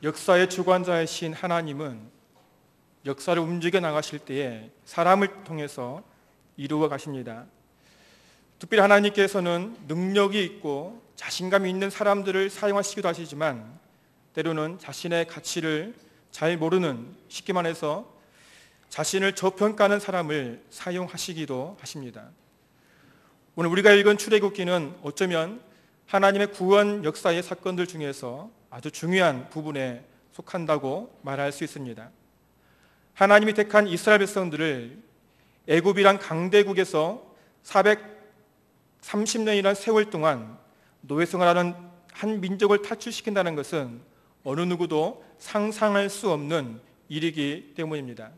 역사의 주관자이신 하나님은 역사를 움직여 나가실 때에 사람을 통해서 이루어 가십니다. 특별히 하나님께서는 능력이 있고 자신감이 있는 사람들을 사용하시기도 하시지만 때로는 자신의 가치를 잘 모르는, 쉽게 말해서 자신을 저평가하는 사람을 사용하시기도 하십니다. 오늘 우리가 읽은 출애굽기는 어쩌면 하나님의 구원 역사의 사건들 중에서 아주 중요한 부분에 속한다고 말할 수 있습니다. 하나님이 택한 이스라엘 백성들을 애굽이란 강대국에서 430년이라는 세월 동안 노예 생활하는 한 민족을 탈출시킨다는 것은 어느 누구도 상상할 수 없는 일이기 때문입니다.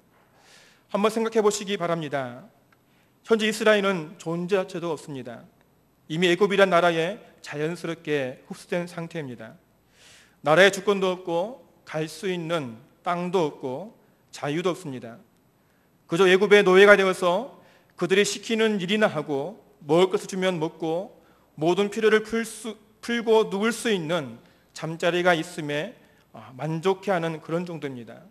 한번 생각해 보시기 바랍니다. 현재 이스라엘은 존재 자체도 없습니다. 이미 애굽이란 나라에 자연스럽게 흡수된 상태입니다. 나라에 주권도 없고 갈 수 있는 땅도 없고 자유도 없습니다. 그저 애굽의 노예가 되어서 그들이 시키는 일이나 하고 먹을 것을 주면 먹고 모든 필요를 풀고 누울 수 있는 잠자리가 있음에 만족해하는 그런 정도입니다.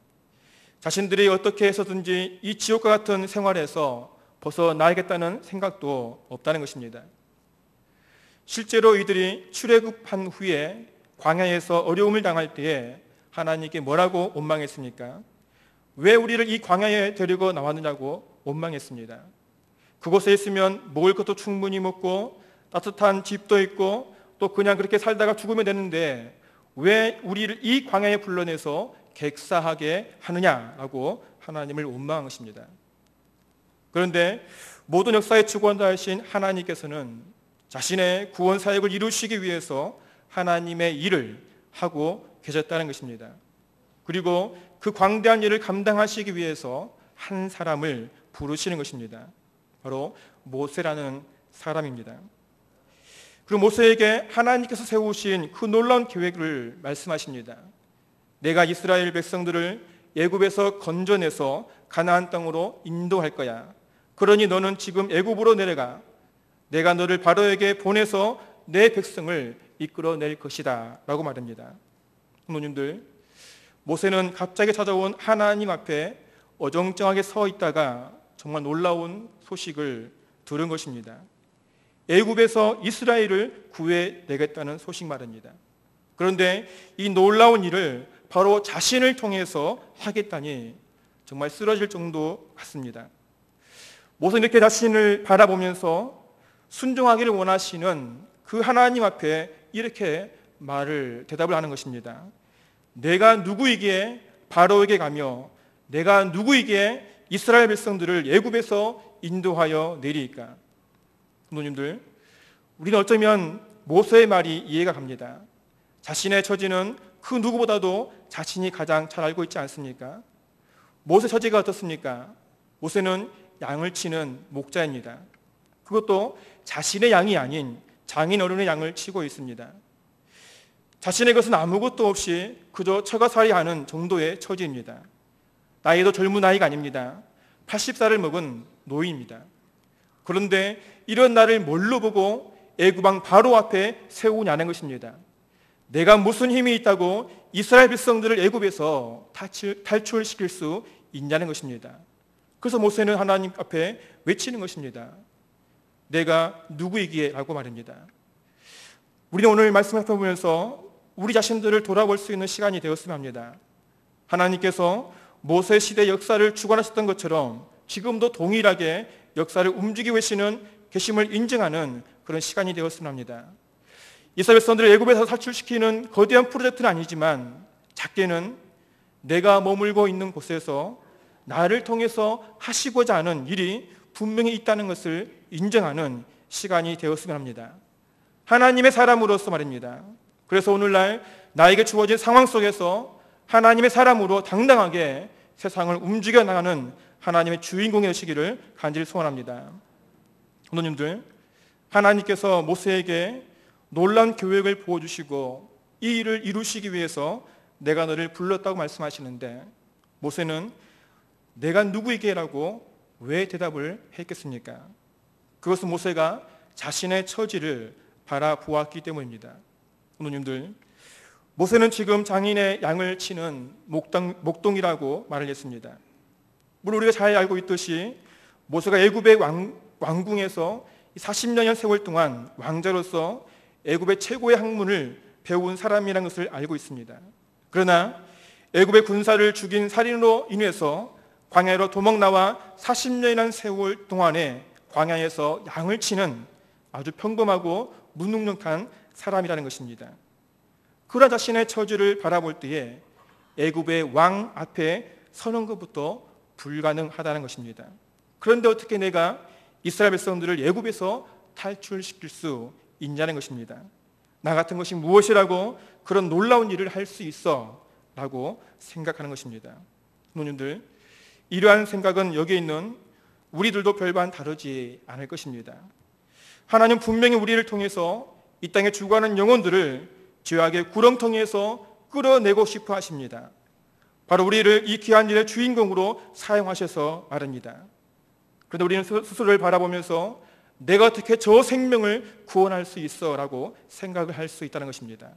자신들이 어떻게 해서든지 이 지옥과 같은 생활에서 벗어나야겠다는 생각도 없다는 것입니다. 실제로 이들이 출애굽한 후에 광야에서 어려움을 당할 때에 하나님께 뭐라고 원망했습니까? 왜 우리를 이 광야에 데리고 나왔느냐고 원망했습니다. 그곳에 있으면 먹을 것도 충분히 먹고 따뜻한 집도 있고 또 그냥 그렇게 살다가 죽으면 되는데 왜 우리를 이 광야에 불러내서 객사하게 하느냐라고 하나님을 원망하십니다. 그런데 모든 역사의 주권자이신 하나님께서는 자신의 구원 사역을 이루시기 위해서 하나님의 일을 하고 계셨다는 것입니다. 그리고 그 광대한 일을 감당하시기 위해서 한 사람을 부르시는 것입니다. 바로 모세라는 사람입니다. 그리고 모세에게 하나님께서 세우신 그 놀라운 계획을 말씀하십니다. 내가 이스라엘 백성들을 애굽에서 건져내서 가나안 땅으로 인도할 거야. 그러니 너는 지금 애굽으로 내려가. 내가 너를 바로에게 보내서 내 백성을 이끌어낼 것이다 라고 말합니다. 부모님들, 모세는 갑자기 찾아온 하나님 앞에 어정쩡하게 서 있다가 정말 놀라운 소식을 들은 것입니다. 애굽에서 이스라엘을 구해내겠다는 소식 말입니다. 그런데 이 놀라운 일을 바로 자신을 통해서 하겠다니 정말 쓰러질 정도 같습니다. 모세는 이렇게 자신을 바라보면서 순종하기를 원하시는 그 하나님 앞에 이렇게 대답을 하는 것입니다. 내가 누구이기에 바로에게 가며 내가 누구이기에 이스라엘 백성들을 애굽에서 인도하여 내리이까? 부모님들, 우리는 어쩌면 모세의 말이 이해가 갑니다. 자신의 처지는 그 누구보다도 자신이 가장 잘 알고 있지 않습니까? 모세 처지가 어떻습니까? 모세는 양을 치는 목자입니다. 그것도 자신의 양이 아닌 장인 어른의 양을 치고 있습니다. 자신의 것은 아무것도 없이 그저 처가살이하는 정도의 처지입니다. 나이도 젊은 나이가 아닙니다. 80살을 먹은 노인입니다. 그런데 이런 나를 뭘로 보고 애굽왕 바로 앞에 세우냐는 것입니다. 내가 무슨 힘이 있다고 이스라엘 백성들을 애굽에서 탈출시킬 수 있냐는 것입니다. 그래서 모세는 하나님 앞에 외치는 것입니다. 내가 누구이기에 라고 말합니다. 우리는 오늘 말씀을 살펴보면서 우리 자신들을 돌아볼 수 있는 시간이 되었으면 합니다. 하나님께서 모세 시대 역사를 주관하셨던 것처럼 지금도 동일하게 역사를 움직이고 계심을 인정하는 그런 시간이 되었으면 합니다. 이스라엘 백성들을 애굽에서 탈출시키는 거대한 프로젝트는 아니지만 작게는 내가 머물고 있는 곳에서 나를 통해서 하시고자 하는 일이 분명히 있다는 것을 인정하는 시간이 되었으면 합니다. 하나님의 사람으로서 말입니다. 그래서 오늘날 나에게 주어진 상황 속에서 하나님의 사람으로 당당하게 세상을 움직여 나가는 하나님의 주인공이 되시기를 간절히 소원합니다. 부모님들, 하나님께서 모세에게 놀라운 계획을 보여주시고 이 일을 이루시기 위해서 내가 너를 불렀다고 말씀하시는데 모세는 내가 누구이게라고 왜 대답을 했겠습니까? 그것은 모세가 자신의 처지를 바라보았기 때문입니다. 부모님들, 모세는 지금 장인의 양을 치는 목동이라고 말을 했습니다. 물론 우리가 잘 알고 있듯이 모세가 애굽의 왕궁에서 40년여 세월 동안 왕자로서 애굽의 최고의 학문을 배운 사람이라는 것을 알고 있습니다. 그러나 애굽의 군사를 죽인 살인으로 인해서 광야로 도망 나와 40년이라는 세월 동안에 광야에서 양을 치는 아주 평범하고 무능력한 사람이라는 것입니다. 그러한 자신의 처지를 바라볼 때에 애굽의 왕 앞에 서는 것부터 불가능하다는 것입니다. 그런데 어떻게 내가 이스라엘 백성들을 애굽에서 탈출시킬 수 있냐는 것입니다. 나 같은 것이 무엇이라고 그런 놀라운 일을 할 수 있어 라고 생각하는 것입니다. 부모님들, 이러한 생각은 여기에 있는 우리들도 별반 다르지 않을 것입니다. 하나님 분명히 우리를 통해서 이 땅에 죽어가는 영혼들을 죄악의 구렁텅이에서 끌어내고 싶어 하십니다. 바로 우리를 이 귀한 일의 주인공으로 사용하셔서 말입니다. 그런데 우리는 스스로를 바라보면서 내가 어떻게 저 생명을 구원할 수 있어 라고 생각을 할 수 있다는 것입니다.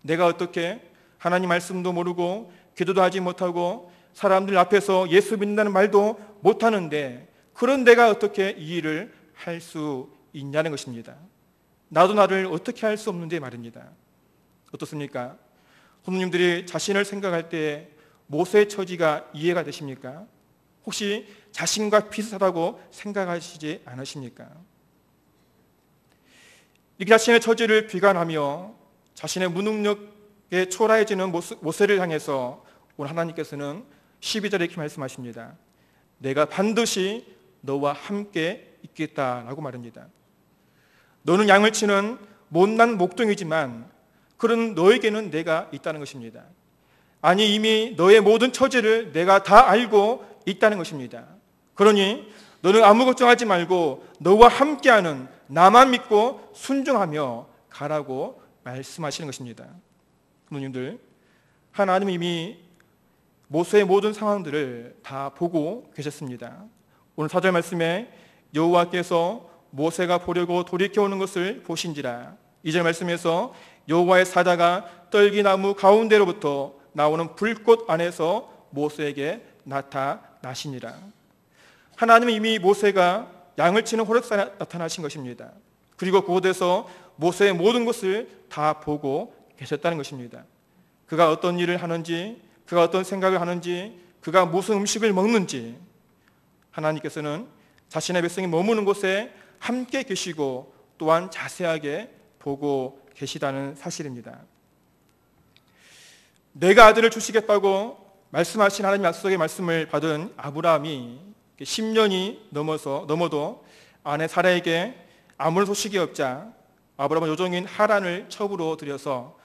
내가 어떻게 하나님 말씀도 모르고 기도도 하지 못하고 사람들 앞에서 예수 믿는다는 말도 못하는데 그런 내가 어떻게 이 일을 할 수 있냐는 것입니다. 나도 나를 어떻게 할 수 없는데 말입니다. 어떻습니까? 부모님들이 자신을 생각할 때 모세의 처지가 이해가 되십니까? 혹시 자신과 비슷하다고 생각하시지 않으십니까? 이렇게 자신의 처지를 비관하며 자신의 무능력에 초라해지는 모세를 향해서 오늘 하나님께서는 12절에 이렇게 말씀하십니다. 내가 반드시 너와 함께 있겠다라고 말합니다. 너는 양을 치는 못난 목동이지만 그런 너에게는 내가 있다는 것입니다. 아니 이미 너의 모든 처지를 내가 다 알고 있다는 것입니다. 그러니 너는 아무 걱정하지 말고 너와 함께하는 나만 믿고 순종하며 가라고 말씀하시는 것입니다. 부모님들, 하나님은 이미 모세의 모든 상황들을 다 보고 계셨습니다. 오늘 4절 말씀에 여호와께서 모세가 보려고 돌이켜오는 것을 보신지라. 2절 말씀에서 여호와의 사자가 떨기나무 가운데로부터 나오는 불꽃 안에서 모세에게 나타나시니라. 하나님은 이미 모세가 양을 치는 호렙산에 나타나신 것입니다. 그리고 그곳에서 모세의 모든 것을 다 보고 계셨다는 것입니다. 그가 어떤 일을 하는지, 그가 어떤 생각을 하는지, 그가 무슨 음식을 먹는지 하나님께서는 자신의 백성이 머무는 곳에 함께 계시고 또한 자세하게 보고 계시다는 사실입니다. 내가 아들을 주시겠다고 말씀하신 하나님 약속의 말씀을 받은 아브라함이 10년이 넘어도 아내 사라에게 아무런 소식이 없자 아브라함은 요종인 하란을 첩으로 들여서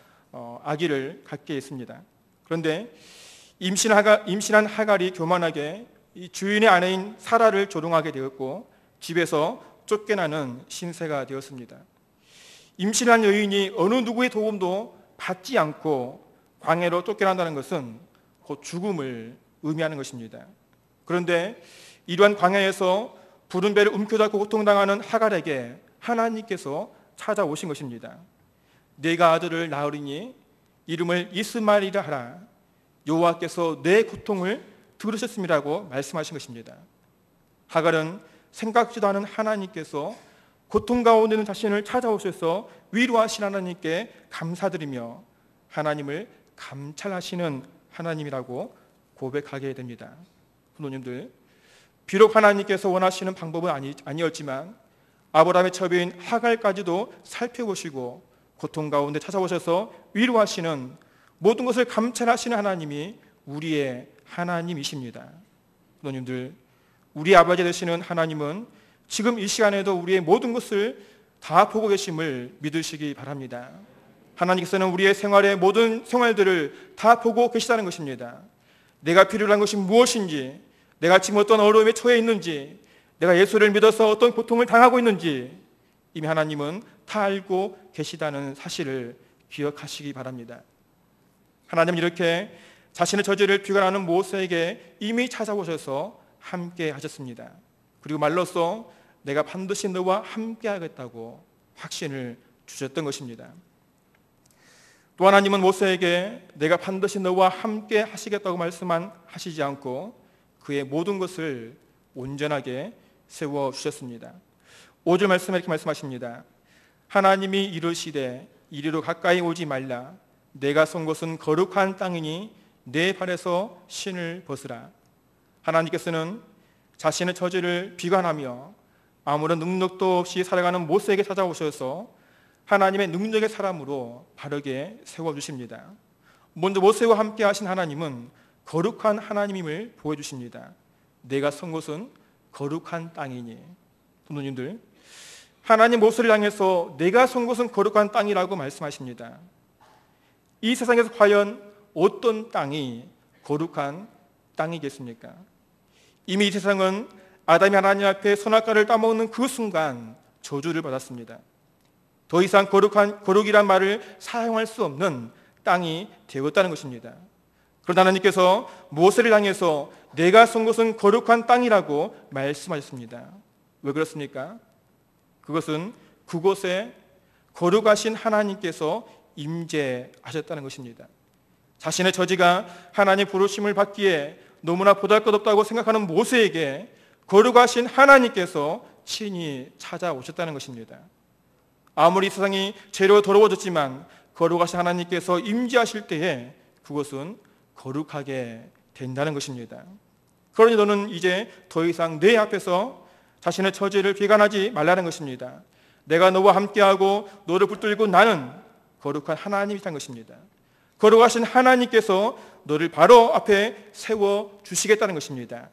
아기를 갖게 했습니다. 그런데 임신한 하갈이 교만하게 이 주인의 아내인 사라를 조롱하게 되었고 집에서 쫓겨나는 신세가 되었습니다. 임신한 여인이 어느 누구의 도움도 받지 않고 광야로 쫓겨난다는 것은 곧 죽음을 의미하는 것입니다. 그런데 이러한 광야에서 부른 배를 움켜잡고 고통당하는 하갈에게 하나님께서 찾아오신 것입니다. 네가 아들을 낳으리니 이름을 이스마엘이라 하라. 여호와께서 내 고통을 들으셨음이라고 말씀하신 것입니다. 하갈은 생각지도 않은 하나님께서 고통 가운데 있는 자신을 찾아오셔서 위로하신 하나님께 감사드리며 하나님을 감찰하시는 하나님이라고 고백하게 됩니다. 부모님들, 비록 하나님께서 원하시는 방법은 아니었지만 아브라함의 처비인 하갈까지도 살펴보시고 고통 가운데 찾아오셔서 위로하시는 모든 것을 감찰하시는 하나님이 우리의 하나님이십니다. 부모님들, 우리 아버지 되시는 하나님은 지금 이 시간에도 우리의 모든 것을 다 보고 계심을 믿으시기 바랍니다. 하나님께서는 우리의 생활의 모든 생활들을 다 보고 계시다는 것입니다. 내가 필요로 한 것이 무엇인지, 내가 지금 어떤 어려움에 처해 있는지, 내가 예수를 믿어서 어떤 고통을 당하고 있는지 이미 하나님은 다 알고 계시다는 사실을 기억하시기 바랍니다. 하나님은 이렇게 자신의 저지를 비관하는 모세에게 이미 찾아오셔서 함께 하셨습니다. 그리고 말로써 내가 반드시 너와 함께 하겠다고 확신을 주셨던 것입니다. 또 하나님은 모세에게 내가 반드시 너와 함께 하시겠다고 말씀만 하시지 않고 그의 모든 것을 온전하게 세워주셨습니다. 5절 말씀에 이렇게 말씀하십니다. 하나님이 이르시되 이리로 가까이 오지 말라. 내가 선 곳은 거룩한 땅이니 내 발에서 신을 벗으라. 하나님께서는 자신의 처지를 비관하며 아무런 능력도 없이 살아가는 모세에게 찾아오셔서 하나님의 능력의 사람으로 바르게 세워주십니다. 먼저 모세와 함께 하신 하나님은 거룩한 하나님임을 보여주십니다. 내가 선 곳은 거룩한 땅이니. 부모님들, 하나님 모세를 향해서 내가 선 곳은 거룩한 땅이라고 말씀하십니다. 이 세상에서 과연 어떤 땅이 거룩한 땅이겠습니까? 이미 이 세상은 아담이 하나님 앞에 선악과를 따먹는 그 순간 저주를 받았습니다. 더 이상 거룩이란 말을 사용할 수 없는 땅이 되었다는 것입니다. 그러나 하나님께서 모세를 향해서 내가 선 곳은 거룩한 땅이라고 말씀하셨습니다. 왜 그렇습니까? 그것은 그곳에 거룩하신 하나님께서 임재하셨다는 것입니다. 자신의 처지가 하나님의 부르심을 받기에 너무나 보잘것없다고 생각하는 모세에게 거룩하신 하나님께서 친히 찾아오셨다는 것입니다. 아무리 세상이 죄로 더러워졌지만 거룩하신 하나님께서 임재하실 때에 그것은 거룩하게 된다는 것입니다. 그러니 너는 이제 더 이상 내 앞에서 자신의 처지를 비관하지 말라는 것입니다. 내가 너와 함께하고 너를 붙들고 나는 거룩한 하나님이라는 것입니다. 거룩하신 하나님께서 너를 바로 앞에 세워주시겠다는 것입니다.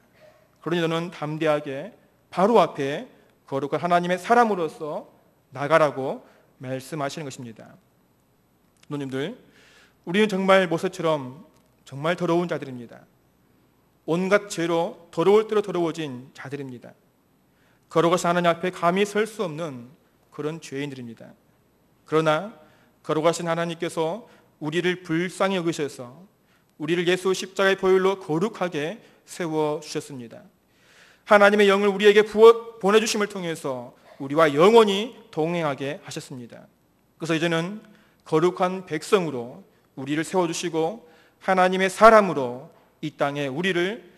그러니 너는 담대하게 바로 앞에 거룩한 하나님의 사람으로서 나가라고 말씀하시는 것입니다. 누님들, 우리는 정말 모세처럼 정말 더러운 자들입니다. 온갖 죄로 더러울 대로 더러워진 자들입니다. 거룩하신 하나님 앞에 감히 설 수 없는 그런 죄인들입니다. 그러나 거룩하신 하나님께서 우리를 불쌍히 여기셔서 우리를 예수 십자가의 보혈로 거룩하게 세워주셨습니다. 하나님의 영을 우리에게 보내주심을 통해서 우리와 영원히 동행하게 하셨습니다. 그래서 이제는 거룩한 백성으로 우리를 세워주시고 하나님의 사람으로 이 땅에 우리를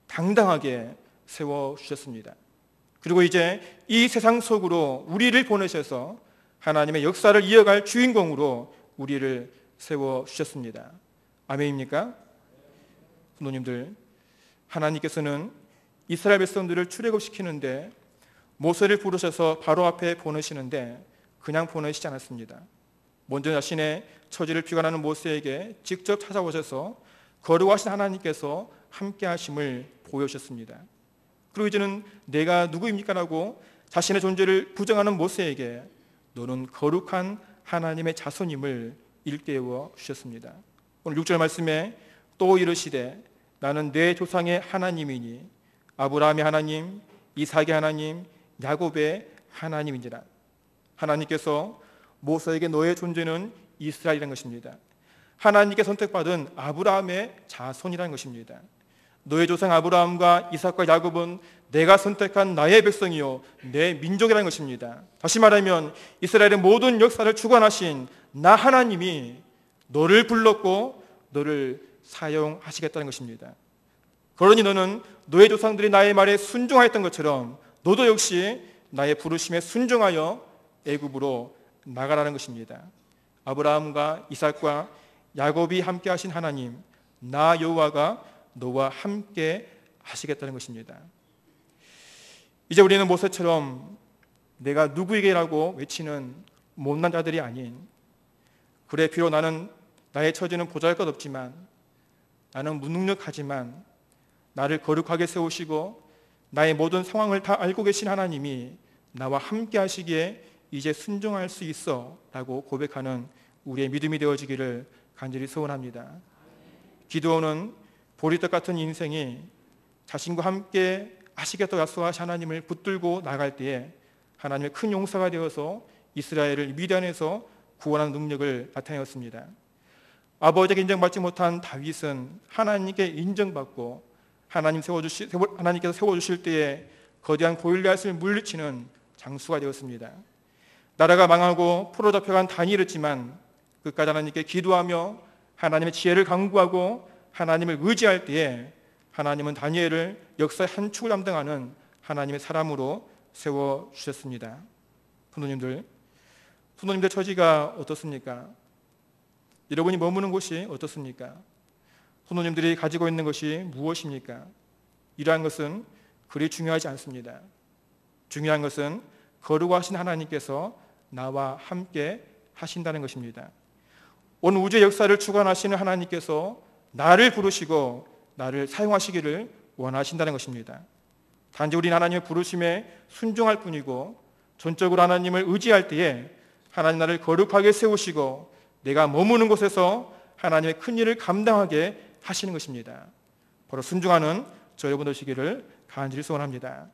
당당하게 세워주셨습니다. 그리고 이제 이 세상 속으로 우리를 보내셔서 하나님의 역사를 이어갈 주인공으로 우리를 세워주셨습니다. 아멘입니까? 부모님들, 하나님께서는 이스라엘 백성들을 출애굽시키는데 모세를 부르셔서 바로 앞에 보내시는데 그냥 보내시지 않았습니다. 먼저 자신의 처지를 비관하는 모세에게 직접 찾아오셔서 거룩하신 하나님께서 함께 하심을 보여주셨습니다. 그리고 이제는 내가 누구입니까? 라고 자신의 존재를 부정하는 모세에게 너는 거룩한 하나님의 자손임을 일깨워 주셨습니다. 오늘 6절 말씀에 또 이르시되 나는 내 조상의 하나님이니 아브라함의 하나님, 이삭의 하나님, 야곱의 하나님인지라. 하나님께서 모세에게 너의 존재는 이스라엘이라는 것입니다. 하나님께 선택받은 아브라함의 자손이라는 것입니다. 너의 조상 아브라함과 이삭과 야곱은 내가 선택한 나의 백성이요 내 민족이라는 것입니다. 다시 말하면 이스라엘의 모든 역사를 주관하신 나 하나님이 너를 불렀고 너를 사용하시겠다는 것입니다. 그러니 너는 너의 조상들이 나의 말에 순종하였던 것처럼 너도 역시 나의 부르심에 순종하여 애굽으로 나가라는 것입니다. 아브라함과 이삭과 야곱이 함께 하신 하나님, 나 여호와가 너와 함께 하시겠다는 것입니다. 이제 우리는 모세처럼 내가 누구에게라고 외치는 못난 자들이 아닌, 그래 비록 나는 나의 처지는 보잘것없지만 나는 무능력하지만 나를 거룩하게 세우시고 나의 모든 상황을 다 알고 계신 하나님이 나와 함께 하시기에 이제 순종할 수 있어 라고 고백하는 우리의 믿음이 되어지기를 간절히 소원합니다. 기드온은 보리떡 같은 인생이 자신과 함께 하시겠다고 약속하신 하나님을 붙들고 나갈 때에 하나님의 큰 용사가 되어서 이스라엘을 미디안에서 구원하는 능력을 나타내었습니다. 아버지에게 인정받지 못한 다윗은 하나님께 인정받고 하나님께서 세워주실 때에 거대한 골리앗을 물리치는 장수가 되었습니다. 나라가 망하고 포로 잡혀간 다니엘이었지만 끝까지 하나님께 기도하며 하나님의 지혜를 간구하고 하나님을 의지할 때에 하나님은 다니엘을 역사의 한 축을 담당하는 하나님의 사람으로 세워주셨습니다. 성도님들 처지가 어떻습니까? 여러분이 머무는 곳이 어떻습니까? 성도님들이 가지고 있는 것이 무엇입니까? 이러한 것은 그리 중요하지 않습니다. 중요한 것은 거룩하신 하나님께서 나와 함께 하신다는 것입니다. 온 우주의 역사를 주관하시는 하나님께서 나를 부르시고 나를 사용하시기를 원하신다는 것입니다. 단지 우리는 하나님의 부르심에 순종할 뿐이고 전적으로 하나님을 의지할 때에 하나님 나를 거룩하게 세우시고 내가 머무는 곳에서 하나님의 큰 일을 감당하게 하시는 것입니다. 바로 순종하는 저 여러분 되시기를 간절히 소원합니다.